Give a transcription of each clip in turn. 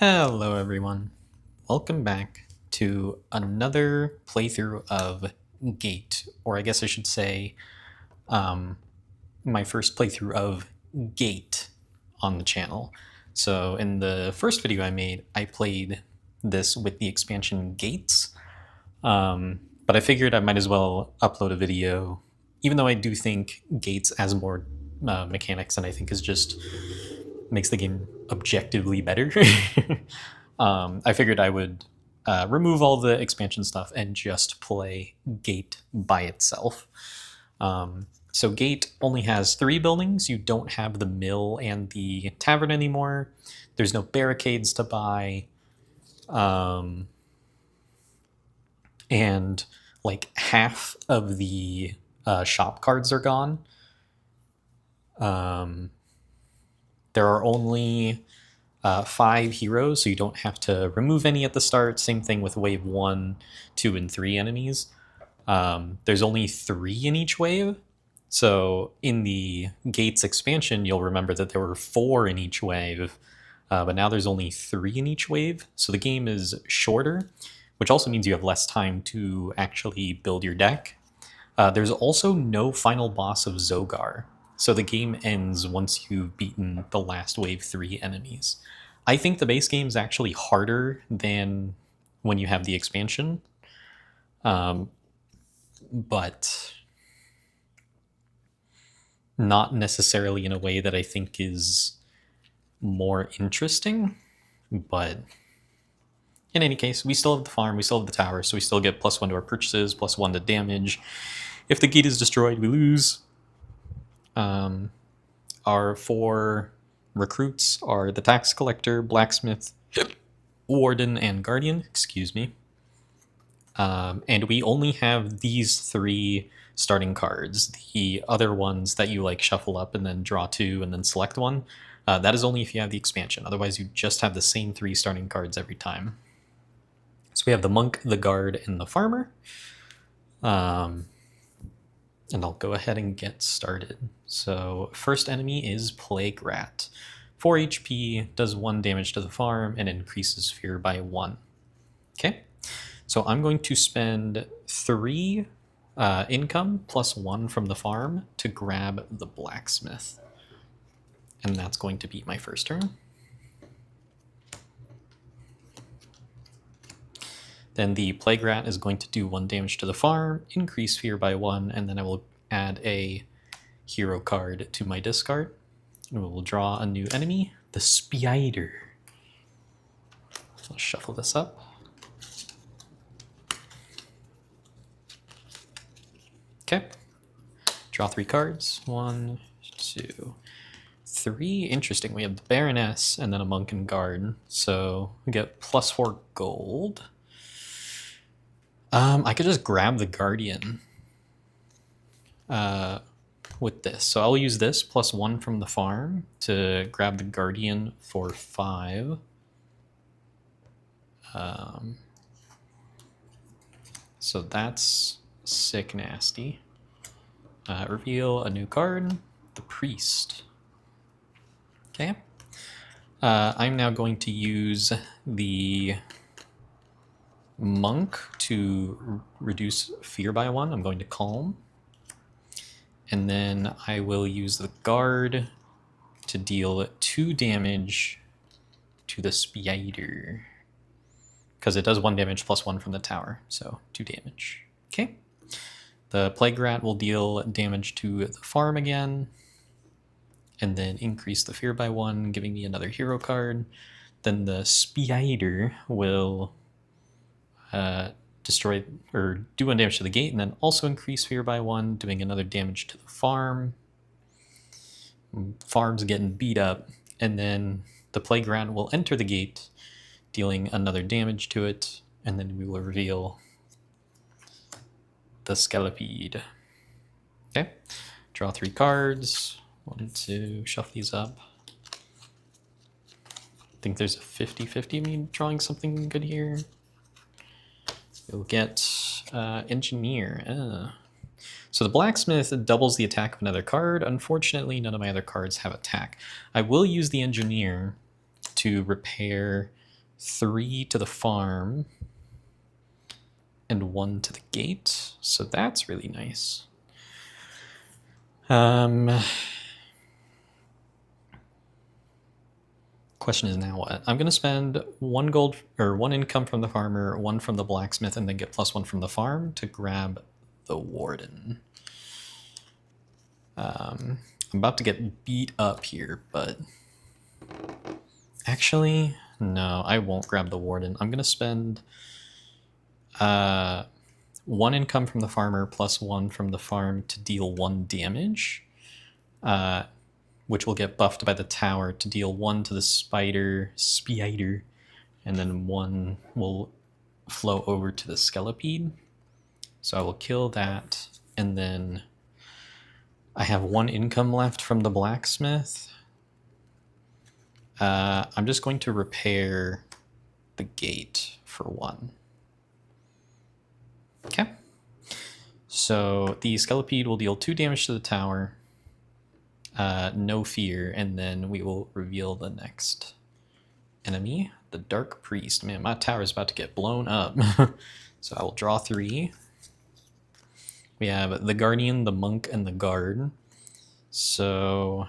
Hello everyone, welcome back to another playthrough of Gate, or I guess I should say my first playthrough of Gate on the channel. So in the first video I made, I played this with the expansion Gates, but I figured I might as well upload a video, even though I do think Gates has more mechanics and I think is just makes the game objectively better. I figured I would remove all the expansion stuff and just play Gate by itself. So Gate only has 3 buildings. You don't have the mill and the tavern anymore. There's no barricades to buy. And like half of the shop cards are gone. There are only 5 heroes, so you don't have to remove any at the start. Same thing with wave 1, 2, and 3 enemies. There's only 3 in each wave. So in the Gates expansion, you'll remember that there were 4 in each wave, but now there's only 3 in each wave. So the game is shorter, which also means you have less time to actually build your deck. There's also no final boss of Zogar. So the game ends once you've beaten the last wave 3 enemies. I think the base game is actually harder than when you have the expansion. But not necessarily in a way that I think is more interesting. But in any case, we still have the farm, we still have the tower, so we still get +1 to our purchases, +1 to damage. If the gate is destroyed, we lose. Our 4 recruits are the tax collector, blacksmith, warden, and guardian. Excuse me. And we only have these 3 starting cards. The other ones that you like shuffle up and then draw 2 and then select one, that is only if you have the expansion. Otherwise, you just have the same 3 starting cards every time. So we have the monk, the guard, and the farmer. And I'll go ahead and get started. So first enemy is Plague Rat. 4 HP, does 1 damage to the farm, and increases fear by 1. Okay, so I'm going to spend 3 income +1 from the farm to grab the blacksmith. And that's going to be my first turn. Then the Plague Rat is going to do 1 damage to the farm, increase fear by 1, and then I will add a hero card to my discard. And we will draw a new enemy, the Spider. So let's shuffle this up. Okay. Draw 3 cards. 1, 2, 3. Interesting. We have the Baroness and then a monk and guard. So we get +4 gold. I could just grab the guardian with this. So I'll use this +1 from the farm to grab the guardian for 5. So that's sick nasty. Reveal a new card, the priest. Okay. I'm now going to use the monk to reduce fear by 1. I'm going to calm. And then I will use the guard to deal 2 damage to the spider. Because it does 1 damage +1 from the tower, so 2 damage. Okay. The Plague Rat will deal damage to the farm again, and then increase the fear by 1, giving me another hero card. Then the spider will destroy or do 1 damage to the gate, and then also increase fear by 1, doing another damage to the farm. Farm's getting beat up, and then the Plague Rat will enter the gate, dealing another damage to it, and then we will reveal the Skelepede. Okay, draw 3 cards. 1, 2, shuffle these up. I think there's a 50-50 of me drawing something good here. You'll get engineer. So the blacksmith doubles the attack of another card. Unfortunately, none of my other cards have attack. I will use the engineer to repair 3 to the farm and 1 to the gate, so that's really nice. Question is now what? I'm gonna spend 1 gold or 1 income from the farmer, 1 from the blacksmith, and then get +1 from the farm to grab the warden. I'm about to get beat up here, but actually, no, I won't grab the warden. I'm gonna spend 1 income from the farmer +1 from the farm to deal 1 damage, which will get buffed by the tower to deal 1 to the spider, and then 1 will flow over to the skelepede. So I will kill that, and then I have 1 income left from the blacksmith. I'm just going to repair the gate for 1. Okay. So the skelepede will deal 2 damage to the tower. No fear, and then we will reveal the next enemy, the Dark Priest. Man, my tower is about to get blown up. So I will draw 3. We have the Guardian, the Monk, and the Guard. So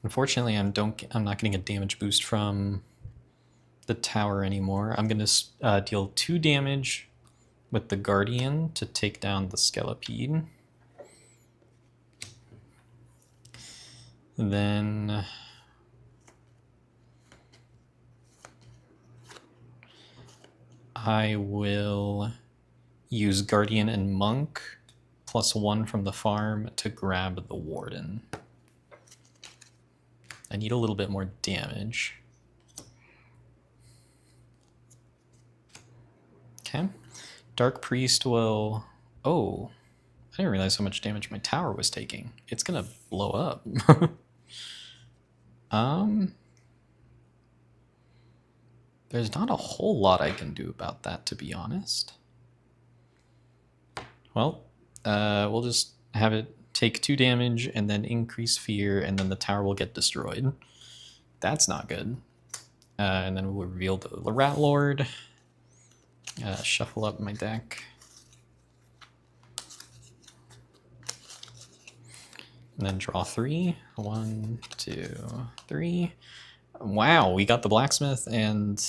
unfortunately, I'm not getting a damage boost from the tower anymore. I'm going to deal 2 damage with the Guardian to take down the Skelepede. Then I will use Guardian and Monk +1 from the farm to grab the Warden. I need a little bit more damage. Okay. Dark Priest will... Oh, I didn't realize how much damage my tower was taking. It's gonna blow up. There's not a whole lot I can do about that, to be honest. Well, we'll just have it take 2 damage and then increase fear, and then the tower will get destroyed. That's not good. And then we'll reveal the Rat Lord. Shuffle up my deck. And then draw 3. 1, 2, 3. Wow, we got the blacksmith and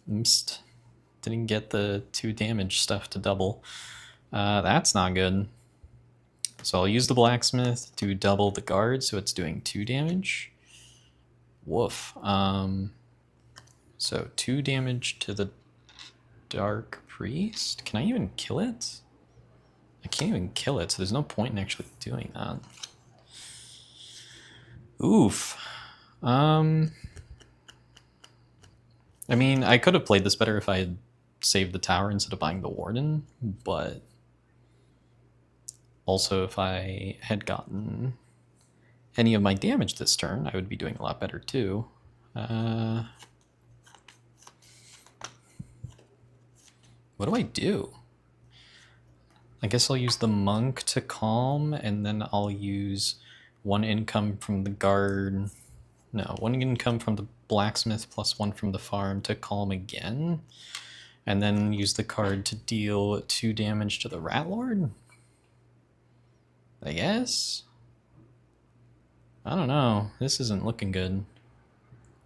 didn't get the 2 damage stuff to double. That's not good. So I'll use the blacksmith to double the guard, so it's doing 2 damage. Woof. So 2 damage to the Dark Priest. Can I even kill it? I can't even kill it, so there's no point in actually doing that. Oof. I mean, I could have played this better if I had saved the tower instead of buying the Warden, but also if I had gotten any of my damage this turn, I would be doing a lot better too. What do I do? I guess I'll use the Monk to calm, and then I'll use 1 income from the guard. No, 1 income from the blacksmith +1 from the farm to calm again. And then use the card to deal 2 damage to the Rat Lord? I guess? I don't know. This isn't looking good.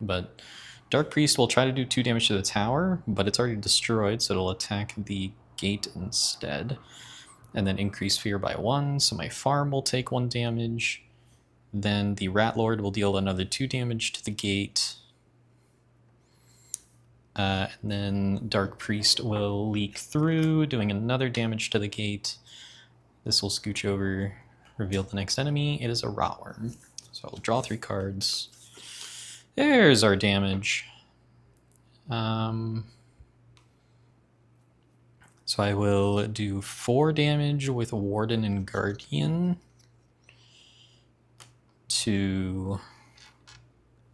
But Dark Priest will try to do 2 damage to the tower, but it's already destroyed, so it'll attack the gate instead. And then increase fear by 1, so my farm will take 1 damage. Then the Rat Lord will deal another 2 damage to the gate. And then Dark Priest will leak through, doing another damage to the gate. This will scooch over, reveal the next enemy. It is a Rotworm. So I'll draw 3 cards. There's our damage. So I will do 4 damage with Warden and Guardian to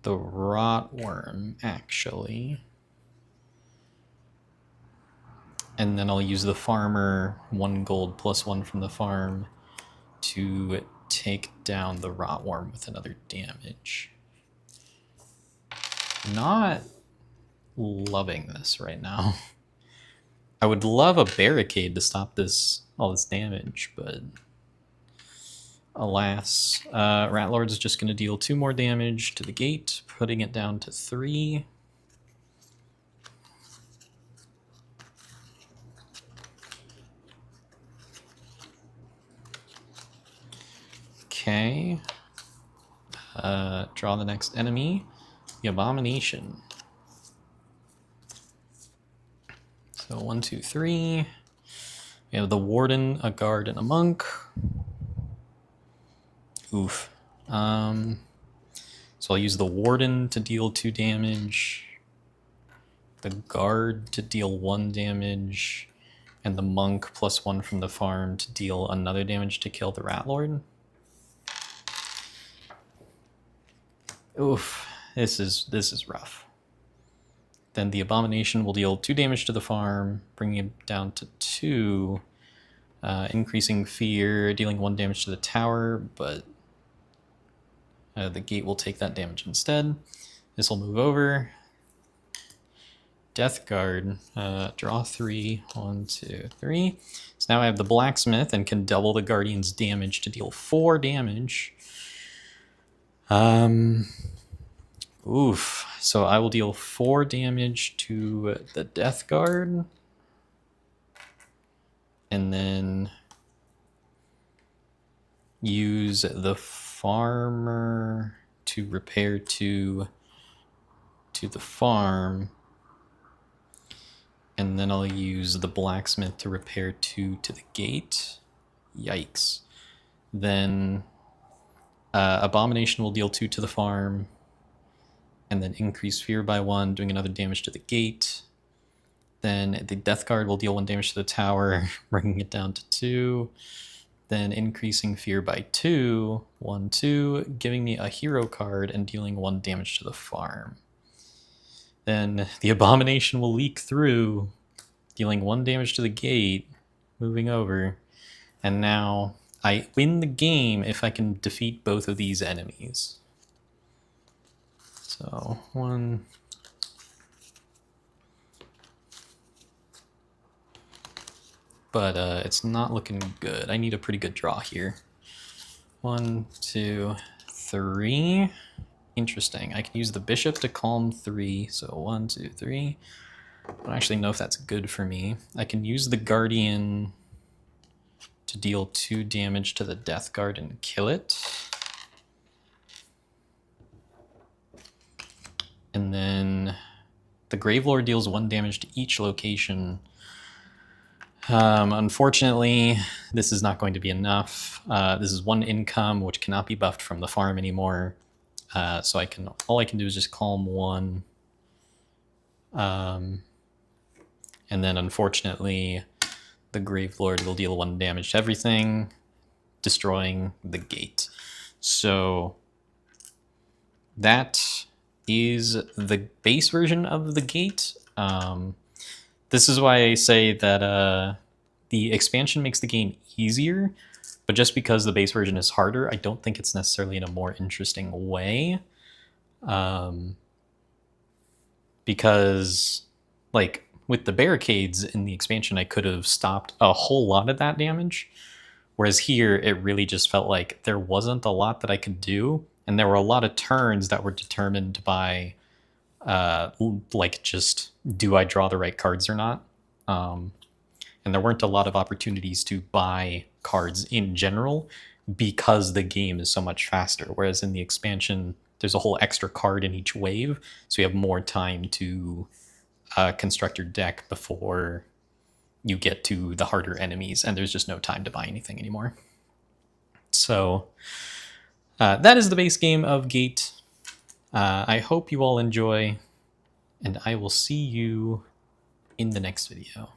the Rotworm, actually. And then I'll use the Farmer, 1 gold +1 from the farm, to take down the Rotworm with another damage. Not loving this right now. I would love a barricade to stop this all this damage, but alas, Ratlord is just going to deal 2 more damage to the gate, putting it down to 3. Okay. Draw the next enemy, the Abomination. So 1, 2, 3. We have the Warden, a Guard, and a Monk. Oof. So I'll use the Warden to deal 2 damage, the Guard to deal 1 damage, and the Monk +1 from the farm to deal another damage to kill the Ratlord. Oof, this is rough. Then the Abomination will deal 2 damage to the farm, bringing it down to 2, increasing fear, dealing 1 damage to the tower, but the gate will take that damage instead. This will move over. Death Guard, draw 3, 1, 2, 3. So now I have the Blacksmith and can double the Guardian's damage to deal 4 damage. Oof. So I will deal 4 damage to the Death Guard. And then use the Farmer to repair 2 to the farm. And then I'll use the Blacksmith to repair 2 to the gate. Yikes. Then Abomination will deal 2 to the farm. And then increase fear by 1, doing another damage to the gate. Then the Death Guard will deal 1 damage to the tower, bringing it down to 2. Then increasing fear by 2, 1, 2, giving me a hero card and dealing 1 damage to the farm. Then the Abomination will leak through, dealing 1 damage to the gate, moving over. And now I win the game if I can defeat both of these enemies. So 1. But it's not looking good. I need a pretty good draw here. 1, 2, 3. Interesting. I can use the Bishop to calm 3. So 1, 2, 3. I don't actually know if that's good for me. I can use the Guardian to deal 2 damage to the Death Guard and kill it. And then the Gravelord deals 1 damage to each location. Unfortunately, this is not going to be enough. This is 1 income, which cannot be buffed from the farm anymore. So all I can do is just calm 1. And then unfortunately, the Gravelord will deal 1 damage to everything, destroying the gate. So that is the base version of the gate. This is why I say that the expansion makes the game easier, but just because the base version is harder, I don't think it's necessarily in a more interesting way. Because, like, with the barricades in the expansion, I could have stopped a whole lot of that damage. Whereas here, it really just felt like there wasn't a lot that I could do. And there were a lot of turns that were determined by, like, just, do I draw the right cards or not? And there weren't a lot of opportunities to buy cards in general because the game is so much faster. Whereas in the expansion, there's a whole extra card in each wave, so you have more time to construct your deck before you get to the harder enemies, and there's just no time to buy anything anymore. So that is the base game of Gate. I hope you all enjoy, and I will see you in the next video.